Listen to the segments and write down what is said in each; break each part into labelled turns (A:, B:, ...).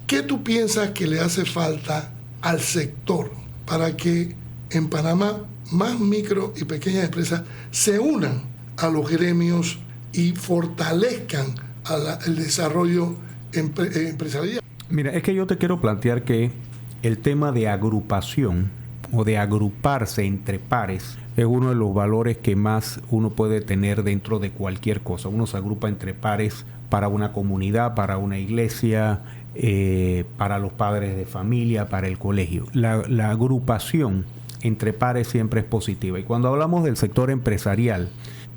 A: ¿qué tú piensas que le hace falta al sector para que en Panamá más micro y pequeñas empresas se unan a los gremios y fortalezcan el desarrollo empresarial?
B: Mira, es que yo te quiero plantear que el tema de agrupación o de agruparse entre pares es uno de los valores que más uno puede tener dentro de cualquier cosa. Uno se agrupa entre pares para una comunidad, para una iglesia, para los padres de familia, para el colegio. La agrupación entre pares siempre es positiva. Y cuando hablamos del sector empresarial,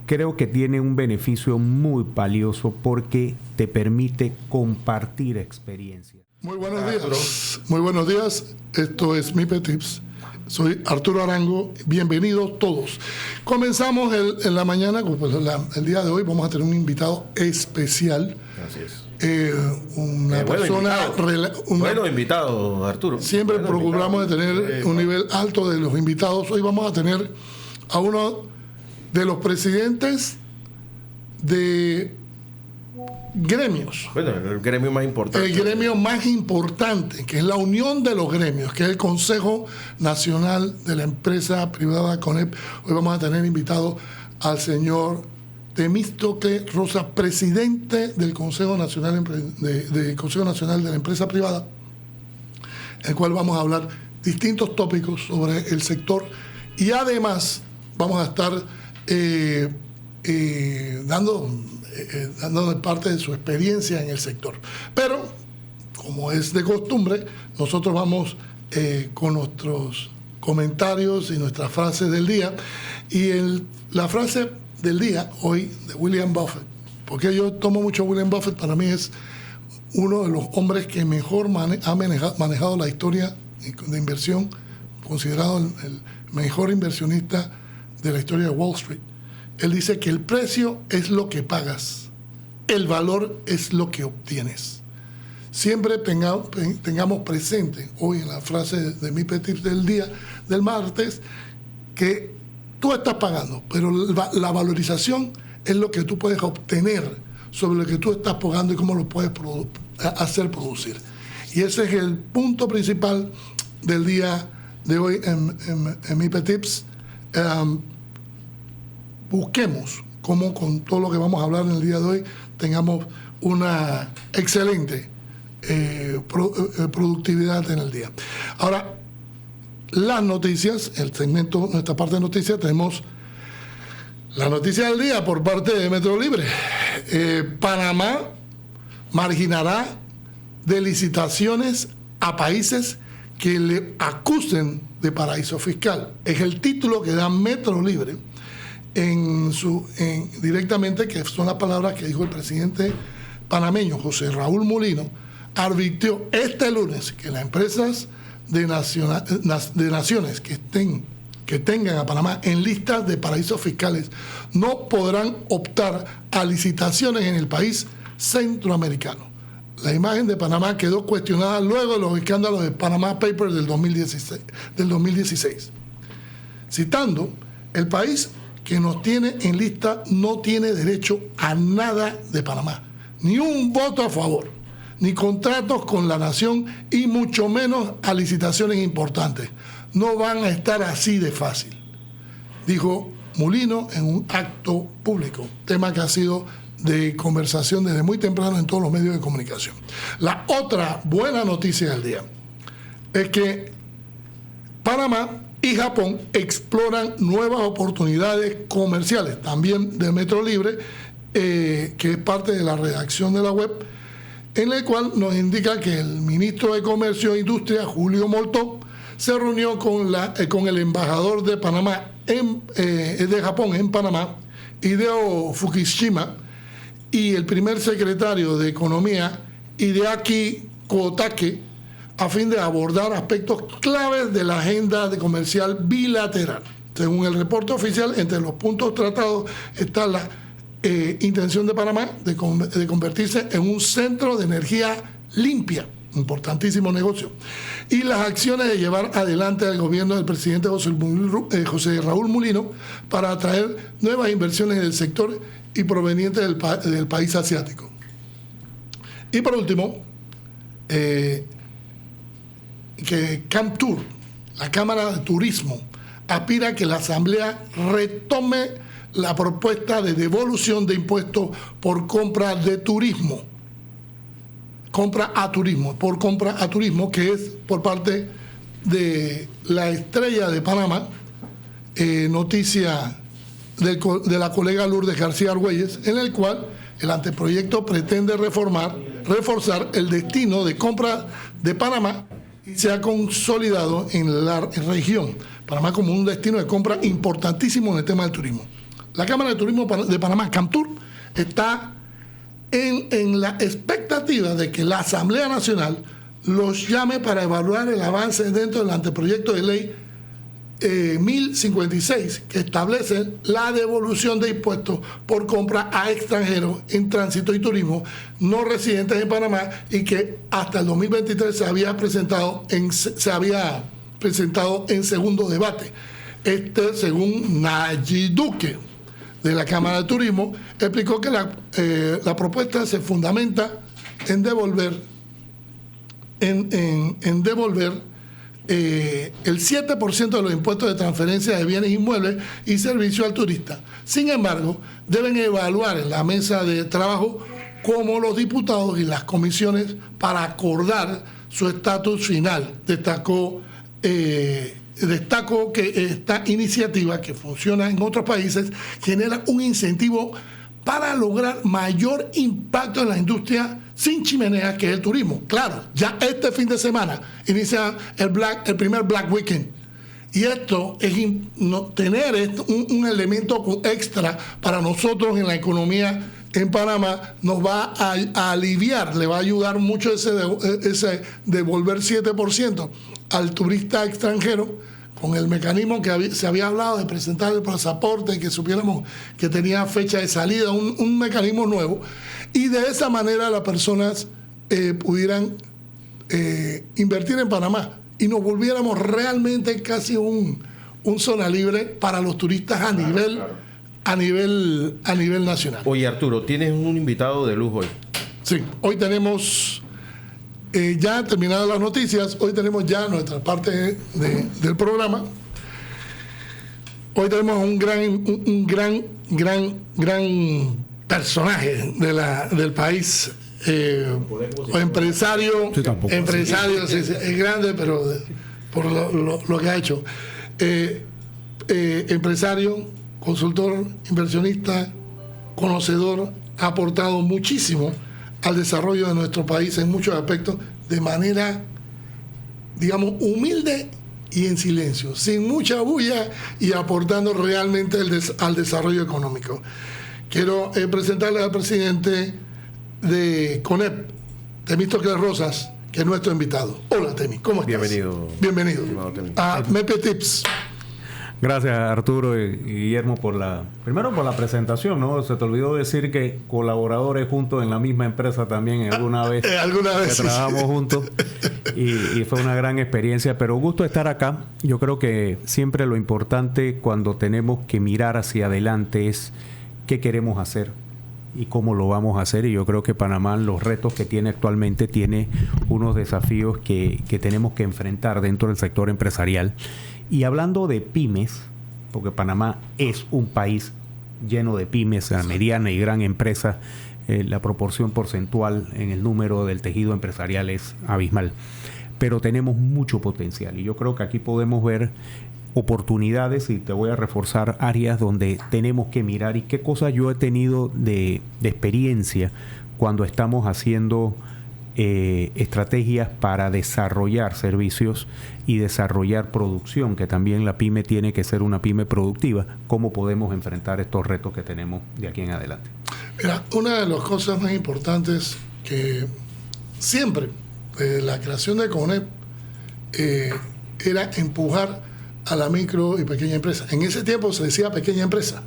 B: creo que tiene un beneficio muy valioso porque te permite compartir experiencias.
A: Muy buenos días. Muy buenos días. Esto es MIPE Tips. Soy Arturo Arango. Bienvenidos todos. Comenzamos en la mañana. Pues el día de hoy vamos a tener un invitado especial.
C: Así es.
A: Una persona...
C: Bueno invitado, Arturo.
A: Siempre procuramos de tener un nivel alto de los invitados. Hoy vamos a tener a uno de los presidentes de gremios.
C: Bueno, el gremio más importante.
A: El gremio más importante, que es la unión de los gremios, que es el Consejo Nacional de la Empresa Privada, CONEP. Hoy vamos a tener invitado al señor Temístocle Rosa, presidente del Consejo Nacional Consejo Nacional de la Empresa Privada, el cual vamos a hablar distintos tópicos sobre el sector y además vamos a estar dando parte de su experiencia en el sector. Pero, como es de costumbre, nosotros vamos con nuestros comentarios y nuestras frases del día. Y la frase del día hoy de William Buffett, porque yo tomo mucho William Buffett, para mí es uno de los hombres que mejor ha manejado la historia de inversión, considerado el mejor inversionista de la historia de Wall Street. Él dice que el precio es lo que pagas, el valor es lo que obtienes. Siempre tengamos presente hoy en la frase de mi Tips del día, del martes, que tú estás pagando, pero la valorización es lo que tú puedes obtener sobre lo que tú estás pagando y cómo lo puedes hacer producir. Y ese es el punto principal del día de hoy en mi Tips. Busquemos cómo con todo lo que vamos a hablar en el día de hoy tengamos una excelente productividad en el día. Ahora, las noticias, el segmento, nuestra parte de noticias, tenemos la noticia del día por parte de Metro Libre. Panamá marginará de licitaciones a países que le acusen de paraíso fiscal. Es el título que da Metro Libre directamente, que son las palabras que dijo el presidente panameño José Raúl Mulino. Advirtió este lunes que las empresas de naciones que tengan a Panamá en listas de paraísos fiscales no podrán optar a licitaciones en el país centroamericano. La imagen de Panamá quedó cuestionada luego de los escándalos de Panama Papers del 2016. Citando, el país que nos tiene en lista no tiene derecho a nada de Panamá, ni un voto a favor, ni contratos con la nación y mucho menos a licitaciones importantes. No van a estar así de fácil, dijo Mulino en un acto público, tema que ha sido de conversación desde muy temprano en todos los medios de comunicación. La otra buena noticia del día es que Panamá y Japón exploran nuevas oportunidades comerciales, también de Metro Libre, que es parte de la redacción de la web, en el cual nos indica que el ministro de Comercio e Industria, Julio Moltó, se reunió con el embajador de Panamá de Japón en Panamá, Hideo Fukushima, y el primer secretario de Economía, Hideaki Kotake, a fin de abordar aspectos claves de la agenda comercial bilateral. Según el reporte oficial, entre los puntos tratados está la intención de Panamá de convertirse en un centro de energía limpia, importantísimo negocio, y las acciones de llevar adelante al gobierno del presidente José Raúl Mulino para atraer nuevas inversiones en el sector y provenientes del país asiático. Y por último, que CAMTUR, la Cámara de Turismo, aspira a que la Asamblea retome la propuesta de devolución de impuestos por compra de turismo. Compra a turismo, que es por parte de la Estrella de Panamá, noticia de la colega Lourdes García Argüelles, en el cual el anteproyecto pretende reforzar el destino de compra de Panamá y se ha consolidado en la región. Panamá como un destino de compra importantísimo en el tema del turismo. La Cámara de Turismo de Panamá, CAMTUR, está en la expectativa de que la Asamblea Nacional los llame para evaluar el avance dentro del anteproyecto de ley 1056, que establece la devolución de impuestos por compra a extranjeros en tránsito y turismo no residentes en Panamá, y que hasta el 2023 se había presentado en segundo debate. Según Nayib Duque, de la Cámara de Turismo, explicó que la propuesta se fundamenta en devolver el 7% de los impuestos de transferencia de bienes inmuebles y servicios al turista. Sin embargo, deben evaluar en la mesa de trabajo cómo los diputados y las comisiones para acordar su estatus final. Destaco que esta iniciativa, que funciona en otros países, genera un incentivo para lograr mayor impacto en la industria sin chimeneas, que es el turismo. Claro, ya este fin de semana inicia el primer Black Weekend. Y esto es tener un elemento extra para nosotros en la economía en Panamá, nos va a aliviar, le va a ayudar mucho ese devolver 7% al turista extranjero, con el mecanismo que se había hablado de presentar el pasaporte, que supiéramos que tenía fecha de salida, un mecanismo nuevo, y de esa manera las personas pudieran invertir en Panamá y nos volviéramos realmente casi un zona libre para los turistas a nivel nacional.
C: Oye, Arturo, tienes un invitado de lujo hoy.
A: Sí, hoy tenemos, ya terminadas las noticias, hoy tenemos ya nuestra parte del programa. Hoy tenemos un gran personaje del país, empresario, es grande, pero por lo que ha hecho. Empresario, consultor, inversionista, conocedor, ha aportado muchísimo al desarrollo de nuestro país en muchos aspectos, de manera, digamos, humilde y en silencio, sin mucha bulla, y aportando realmente al desarrollo económico. Quiero presentarle al presidente de CONEP, Temístocles Rosas, que es nuestro invitado. Hola, Temi, ¿cómo estás? Bienvenido a MEPE Tips.
B: Gracias, Arturo y Guillermo, primero por la presentación, ¿no? Se te olvidó decir que colaboradores juntos en la misma empresa también alguna vez trabajamos juntos y fue una gran experiencia, pero gusto estar acá. Yo creo que siempre lo importante cuando tenemos que mirar hacia adelante es qué queremos hacer y cómo lo vamos a hacer, y yo creo que Panamá, los retos que tiene actualmente, tiene unos desafíos que tenemos que enfrentar dentro del sector empresarial. Y hablando de pymes, porque Panamá es un país lleno de pymes, la mediana y gran empresa, la proporción porcentual en el número del tejido empresarial es abismal, pero tenemos mucho potencial, y yo creo que aquí podemos ver oportunidades, y te voy a reforzar áreas donde tenemos que mirar y qué cosas yo he tenido de experiencia cuando estamos haciendo estrategias para desarrollar servicios y desarrollar producción, que también la pyme tiene que ser una pyme productiva. ¿Cómo podemos enfrentar estos retos que tenemos de aquí en adelante?
A: Mira, una de las cosas más importantes que siempre la creación de CONEP era empujar a la micro y pequeña empresa. En ese tiempo se decía pequeña empresa.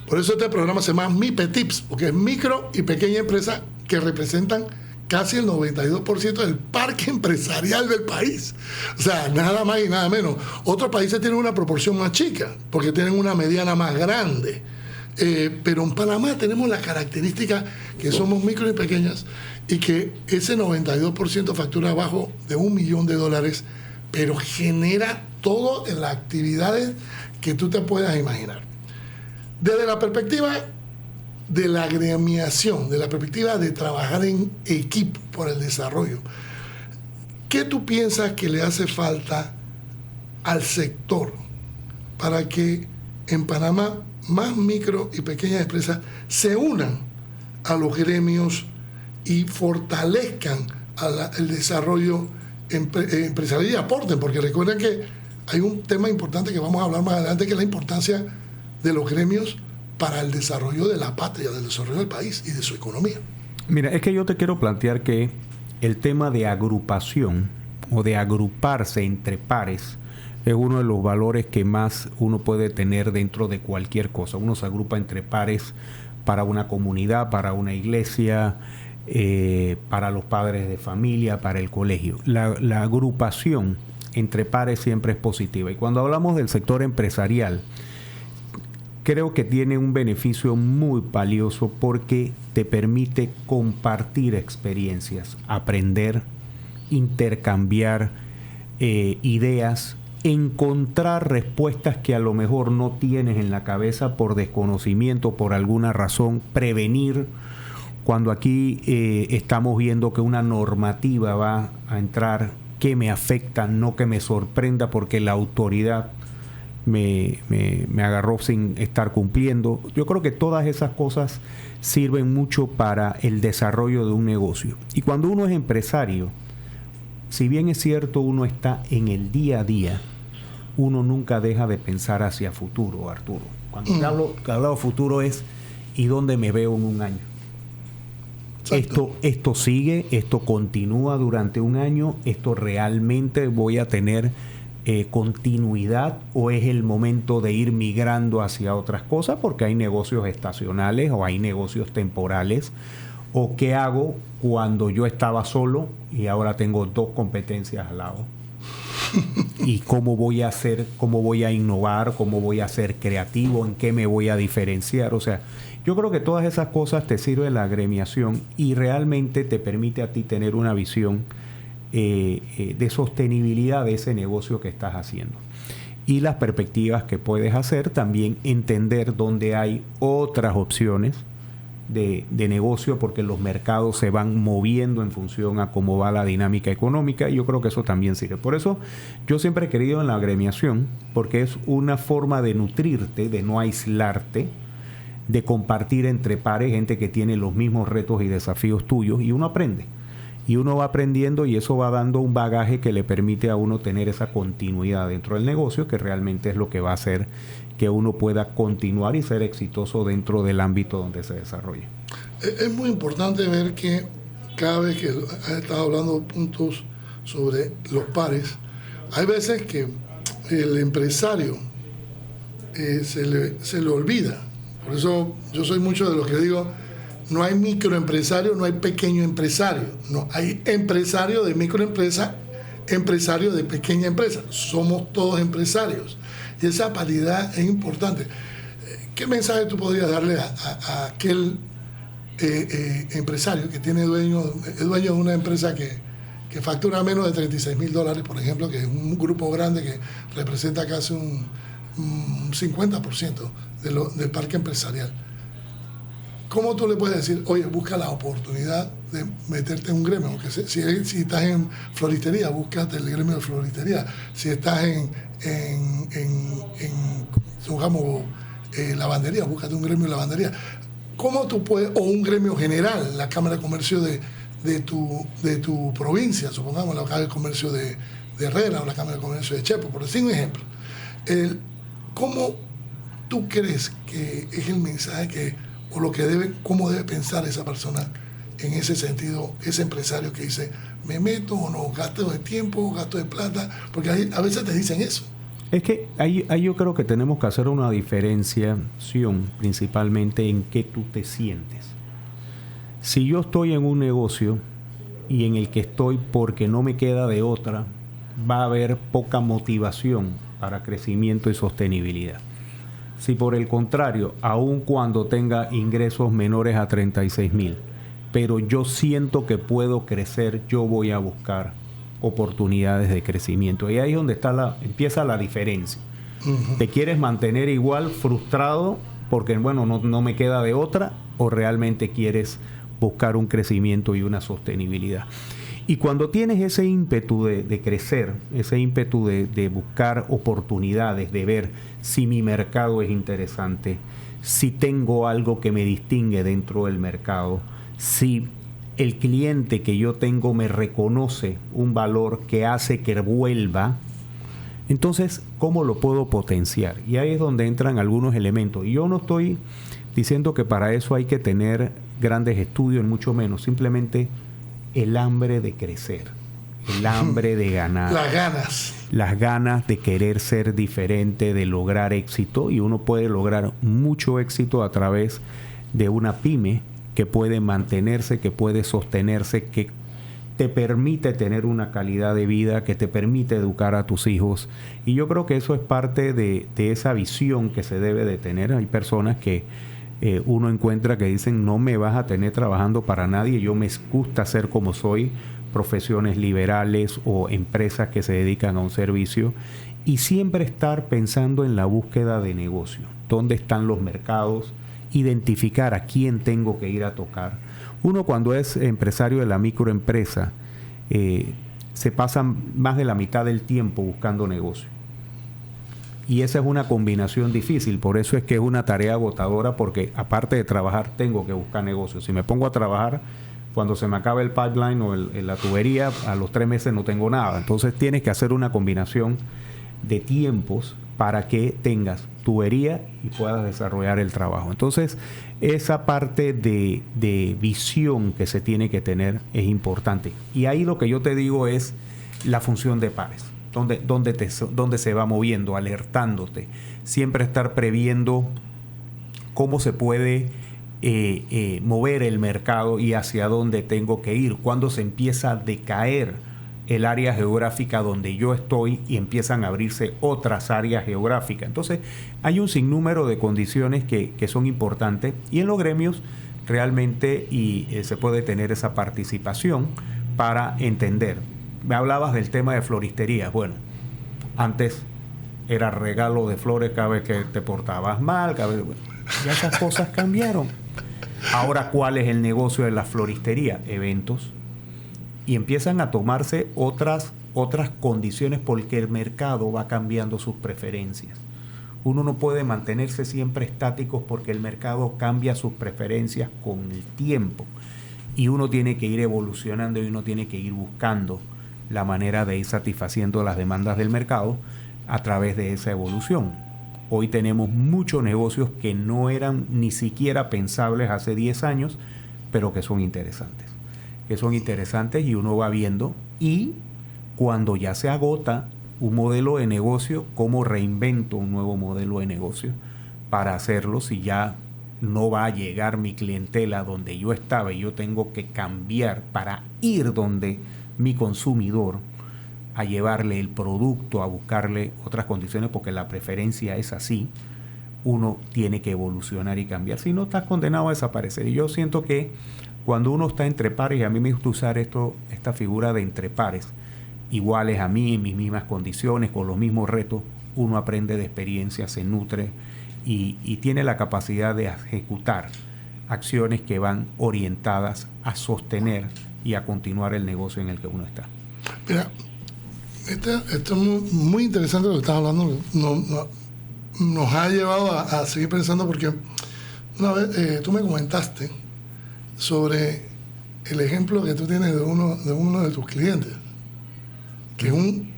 A: Por eso este programa se llama MIPE Tips, porque es micro y pequeña empresa, que representan casi el 92% del parque empresarial del país. O sea, nada más y nada menos. Otros países tienen una proporción más chica, porque tienen una mediana más grande. Pero en Panamá tenemos la característica que somos micro y pequeñas y que ese 92% factura abajo de $1 millón, pero genera todo en las actividades que tú te puedas imaginar. Desde la perspectiva de la agremiación, de la perspectiva de trabajar en equipo por el desarrollo, ¿qué tú piensas que le hace falta al sector para que en Panamá más micro y pequeñas empresas se unan a los gremios y fortalezcan el desarrollo empresarial y aporten? Porque recuerden que hay un tema importante que vamos a hablar más adelante, que es la importancia de los gremios para el desarrollo de la patria, del desarrollo del país y de su economía.
B: Mira, es que yo te quiero plantear que el tema de agrupación o de agruparse entre pares es uno de los valores que más uno puede tener dentro de cualquier cosa. Uno se agrupa entre pares para una comunidad, para una iglesia, para los padres de familia, para el colegio. La agrupación entre pares siempre es positiva. Y cuando hablamos del sector empresarial, creo que tiene un beneficio muy valioso porque te permite compartir experiencias, aprender, intercambiar ideas, encontrar respuestas que a lo mejor no tienes en la cabeza por desconocimiento, por alguna razón, prevenir. Cuando aquí estamos viendo que una normativa va a entrar que me afecta, no que me sorprenda porque la autoridad me agarró sin estar cumpliendo. Yo creo que todas esas cosas sirven mucho para el desarrollo de un negocio. Y cuando uno es empresario, si bien es cierto uno está en el día a día, uno nunca deja de pensar hacia futuro, Arturo. Cuando hablo de futuro es ¿y dónde me veo en un año? Esto sigue, esto continúa durante un año, esto realmente voy a tener continuidad, o es el momento de ir migrando hacia otras cosas porque hay negocios estacionales o hay negocios temporales, o qué hago cuando yo estaba solo y ahora tengo dos competencias al lado y cómo voy a hacer, cómo voy a innovar, cómo voy a ser creativo, en qué me voy a diferenciar. O sea, yo creo que todas esas cosas te sirve la agremiación y realmente te permite a ti tener una visión de sostenibilidad de ese negocio que estás haciendo. Y las perspectivas que puedes hacer, también entender dónde hay otras opciones de negocio, porque los mercados se van moviendo en función a cómo va la dinámica económica, y yo creo que eso también sirve. Por eso yo siempre he querido en la agremiación, porque es una forma de nutrirte, de no aislarte, de compartir entre pares, gente que tiene los mismos retos y desafíos tuyos, y uno aprende. Y uno va aprendiendo y eso va dando un bagaje que le permite a uno tener esa continuidad dentro del negocio, que realmente es lo que va a hacer que uno pueda continuar y ser exitoso dentro del ámbito donde se desarrolle.
A: Es muy importante ver que cada vez que has estado hablando puntos sobre los pares, hay veces que el empresario se le olvida. Por eso yo soy mucho de los que digo, no hay microempresario, no hay pequeño empresario. No, hay empresario de microempresa, empresario de pequeña empresa. Somos todos empresarios. Y esa paridad es importante. ¿Qué mensaje tú podrías darle a aquel empresario que es dueño de una empresa que factura menos de $36,000, por ejemplo, que es un grupo grande que representa casi un 50% del parque empresarial? ¿Cómo tú le puedes decir, oye, busca la oportunidad de meterte en un gremio? Porque si estás en floristería, búscate el gremio de floristería. Si estás supongamos, lavandería, búscate un gremio de lavandería. ¿Cómo tú puedes, o un gremio general, la Cámara de Comercio de tu provincia, supongamos la Cámara de Comercio de Herrera o la Cámara de Comercio de Chepo, por decir un ejemplo? ¿Cómo tú crees que es el mensaje o lo que cómo debe pensar esa persona en ese sentido, ese empresario que dice, me meto o no, gasto de tiempo, gasto de plata? Porque a veces te dicen eso.
B: Es que ahí yo creo que tenemos que hacer una diferenciación principalmente en qué tú te sientes. Si yo estoy en un negocio y en el que estoy porque no me queda de otra, va a haber poca motivación para crecimiento y sostenibilidad. Si por el contrario, aun cuando tenga ingresos menores a 36,000, pero yo siento que puedo crecer, yo voy a buscar oportunidades de crecimiento. Y ahí es donde empieza la diferencia. Uh-huh. ¿Te quieres mantener igual frustrado porque, bueno, no me queda de otra, o realmente quieres buscar un crecimiento y una sostenibilidad? Y cuando tienes ese ímpetu de crecer, ese ímpetu de buscar oportunidades, de ver si mi mercado es interesante, si tengo algo que me distingue dentro del mercado, si el cliente que yo tengo me reconoce un valor que hace que vuelva, entonces, ¿cómo lo puedo potenciar? Y ahí es donde entran algunos elementos. Y yo no estoy diciendo que para eso hay que tener grandes estudios, mucho menos. Simplemente el hambre de crecer, el hambre de ganar. Las ganas de querer ser diferente, de lograr éxito. Y uno puede lograr mucho éxito a través de una pyme que puede mantenerse, que puede sostenerse, que te permite tener una calidad de vida, que te permite educar a tus hijos. Y yo creo que eso es parte de esa visión que se debe de tener. Hay personas que uno encuentra que dicen, no me vas a tener trabajando para nadie, yo me gusta ser como soy, profesiones liberales o empresas que se dedican a un servicio, y siempre estar pensando en la búsqueda de negocio. ¿Dónde están los mercados? Identificar a quién tengo que ir a tocar. Uno, cuando es empresario de la microempresa, se pasa más de la mitad del tiempo buscando negocio. Y esa es una combinación difícil, por eso es que es una tarea agotadora, porque aparte de trabajar tengo que buscar negocios. Si me pongo a trabajar, cuando se me acabe el pipeline o la tubería, a los 3 meses no tengo nada. Entonces tienes que hacer una combinación de tiempos para que tengas tubería y puedas desarrollar el trabajo. Entonces, esa parte de visión que se tiene que tener es importante. Y ahí lo que yo te digo es la función de pares. Donde se va moviendo, alertándote, siempre estar previendo cómo se puede mover el mercado y hacia dónde tengo que ir, cuando se empieza a decaer el área geográfica donde yo estoy y empiezan a abrirse otras áreas geográficas. Entonces, hay un sinnúmero de condiciones que son importantes, y en los gremios realmente se puede tener esa participación para entender. Me hablabas del tema de floristería. Bueno, antes era regalo de flores cada vez que te portabas mal, ya esas cosas cambiaron. Ahora, ¿cuál es el negocio de la floristería? Eventos. Y empiezan a tomarse otras condiciones, porque el mercado va cambiando sus preferencias. Uno no puede mantenerse siempre estáticos, porque el mercado cambia sus preferencias con el tiempo. Y uno tiene que ir evolucionando, y uno tiene que ir buscando la manera de ir satisfaciendo las demandas del mercado a través de esa evolución. Hoy tenemos muchos negocios que no eran ni siquiera pensables hace 10 años, pero que son interesantes. Y uno va viendo, y cuando ya se agota un modelo de negocio, cómo reinvento un nuevo modelo de negocio para hacerlo, si ya no va a llegar mi clientela donde yo estaba y yo tengo que cambiar para ir donde mi consumidor, a llevarle el producto, a buscarle otras condiciones, porque la preferencia es así. Uno tiene que evolucionar y cambiar, si no estás condenado a desaparecer. Y yo siento que cuando uno está entre pares, y a mí me gusta usar esta figura de entre pares, iguales a mí, en mis mismas condiciones, con los mismos retos, uno aprende de experiencia, se nutre y tiene la capacidad de ejecutar acciones que van orientadas a sostener y a continuar el negocio en el que uno está.
A: Mira, esto es muy interesante lo que estás hablando. Nos ha llevado a seguir pensando, porque una vez tú me comentaste sobre el ejemplo que tú tienes de uno de tus clientes, que es un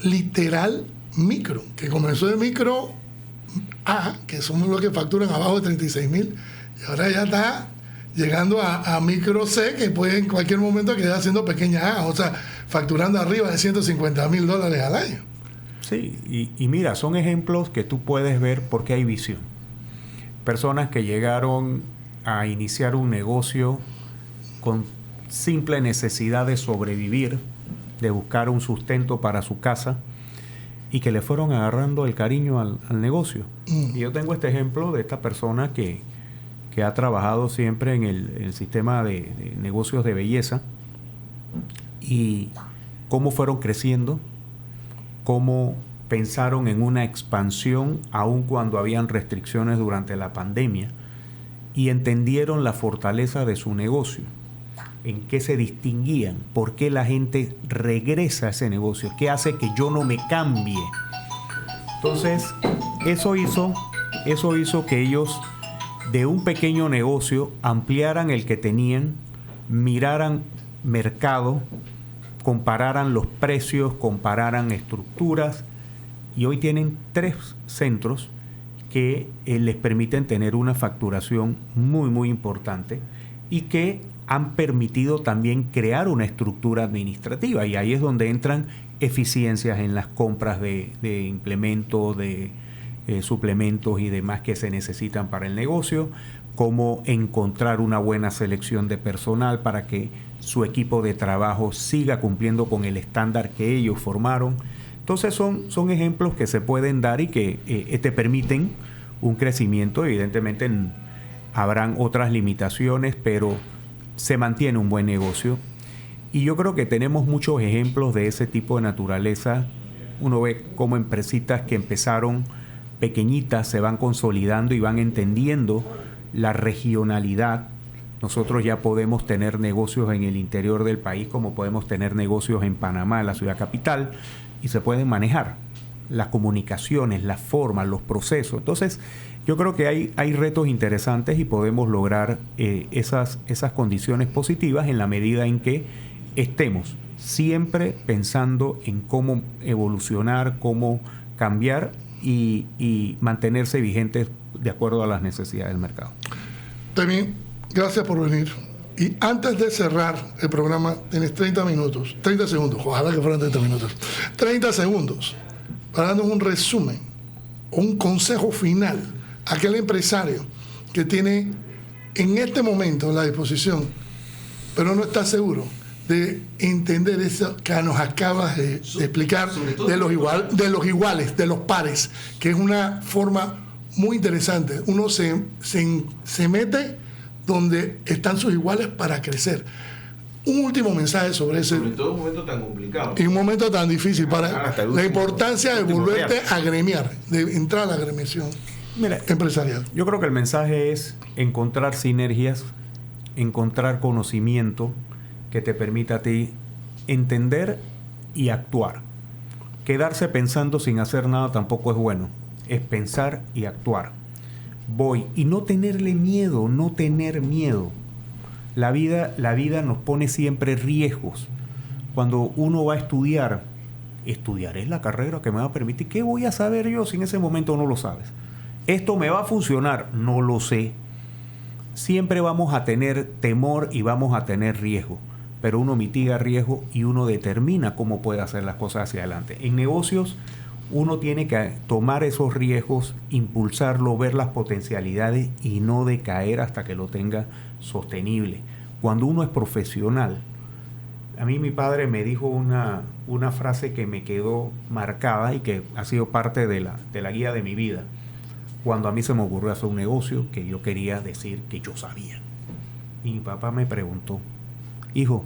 A: literal micro, que comenzó de micro A, que son los que facturan abajo de 36,000, y ahora ya está llegando a micro C, que puede en cualquier momento quedar haciendo pequeña A, o sea, facturando arriba de $150,000 al año.
B: Sí, y mira, son ejemplos que tú puedes ver porque hay visión. Personas que llegaron a iniciar un negocio con simple necesidad de sobrevivir, de buscar un sustento para su casa, y que le fueron agarrando el cariño al negocio. Y yo tengo este ejemplo de esta persona que ha trabajado siempre en el sistema de negocios de belleza y cómo fueron creciendo, cómo pensaron en una expansión aun cuando habían restricciones durante la pandemia y entendieron la fortaleza de su negocio, en qué se distinguían, por qué la gente regresa a ese negocio, qué hace que yo no me cambie. Entonces, eso hizo que ellos de un pequeño negocio ampliaran el que tenían, miraran mercado, compararan los precios, compararan estructuras, y hoy tienen 3 centros que les permiten tener una facturación muy, muy importante y que han permitido también crear una estructura administrativa, y ahí es donde entran eficiencias en las compras de implementos, de suplementos y demás que se necesitan para el negocio, cómo encontrar una buena selección de personal para que su equipo de trabajo siga cumpliendo con el estándar que ellos formaron. Entonces son ejemplos que se pueden dar y que te permiten un crecimiento. Evidentemente habrán otras limitaciones, pero se mantiene un buen negocio. Y yo creo que tenemos muchos ejemplos de ese tipo de naturaleza. Uno ve cómo empresitas que empezaron pequeñitas se van consolidando y van entendiendo la regionalidad. Nosotros ya podemos tener negocios en el interior del país, como podemos tener negocios en Panamá, en la ciudad capital, y se pueden manejar las comunicaciones, las formas, los procesos. Entonces, yo creo que hay retos interesantes y podemos lograr esas condiciones positivas en la medida en que estemos siempre pensando en cómo evolucionar, cómo cambiar y mantenerse vigentes de acuerdo a las necesidades del mercado.
A: También, gracias por venir. Y antes de cerrar el programa, tienes 30 segundos, ojalá que fueran 30 minutos, 30 segundos, para darnos un resumen, un consejo final a aquel empresario que tiene en este momento la disposición, pero no está seguro de entender eso que nos acabas de explicar de los iguales, de los pares, que es una forma muy interesante. Uno se mete donde están sus iguales para crecer. Un último mensaje sobre ese.
C: Sobre todo un momento tan complicado.
A: Y un momento tan difícil para la importancia de volverte a agremiar, de entrar a la agremiación empresarial.
B: Yo creo que el mensaje es encontrar sinergias, encontrar conocimiento que te permita a ti entender y actuar. Quedarse pensando sin hacer nada tampoco es bueno. Es pensar y actuar. Y no tenerle miedo, no tener miedo. La vida nos pone siempre riesgos. Cuando uno va a estudiar, estudiaré la carrera que me va a permitir. ¿Qué voy a saber yo si en ese momento no lo sabes? ¿Esto me va a funcionar? No lo sé. Siempre vamos a tener temor y vamos a tener riesgo. Pero uno mitiga riesgo y uno determina cómo puede hacer las cosas hacia adelante. En negocios, uno tiene que tomar esos riesgos, impulsarlo, ver las potencialidades y no decaer hasta que lo tenga sostenible. Cuando uno es profesional, a mí mi padre me dijo una frase que me quedó marcada y que ha sido parte de la guía de mi vida. Cuando a mí se me ocurrió hacer un negocio que yo quería decir que yo sabía. Y mi papá me preguntó: hijo,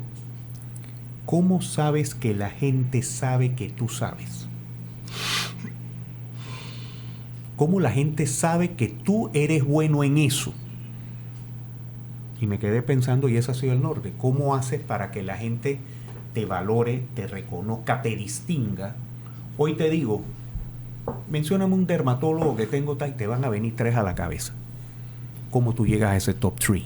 B: ¿cómo sabes que la gente sabe que tú sabes? ¿Cómo la gente sabe que tú eres bueno en eso? Y me quedé pensando, y ese ha sido el norte. ¿Cómo haces para que la gente te valore, te reconozca, te distinga? Hoy te digo, mencióname un dermatólogo que tengo tal, y te van a venir 3 a la cabeza. ¿Cómo tú llegas a ese top 3?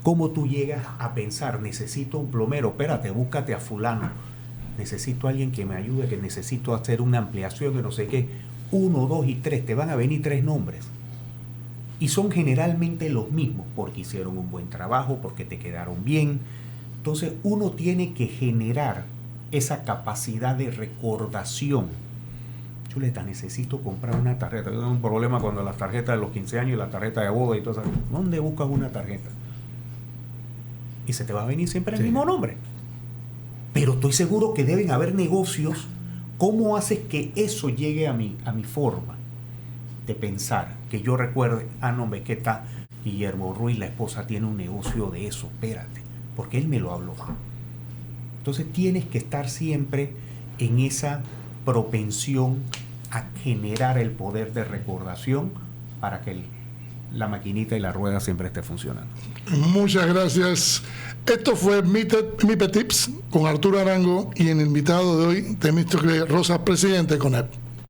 B: ¿Cómo tú llegas a pensar, necesito un plomero? Espérate, búscate a fulano. Necesito a alguien que me ayude, que necesito hacer una ampliación, que no sé qué. 1, 2 y 3, te van a venir 3 nombres. Y son generalmente los mismos, porque hicieron un buen trabajo, porque te quedaron bien. Entonces uno tiene que generar esa capacidad de recordación. Chuleta, necesito comprar una tarjeta. Yo tengo un problema cuando las tarjetas de los 15 años y la tarjeta de boda y todo eso. ¿Dónde buscas una tarjeta? Y se te va a venir siempre el mismo nombre. Pero estoy seguro que deben haber negocios ¿Cómo haces que eso llegue a mi forma de pensar? Que yo recuerde, no, hombre, ¿qué tal? Guillermo Ruiz, la esposa, tiene un negocio de eso, espérate, porque él me lo habló. Entonces tienes que estar siempre en esa propensión a generar el poder de recordación para que la maquinita y la rueda siempre esté funcionando.
A: Muchas gracias. Esto fue MIPE Tips con Arturo Arango y el invitado de hoy, Temístocles Rosas, presidente de CONEP.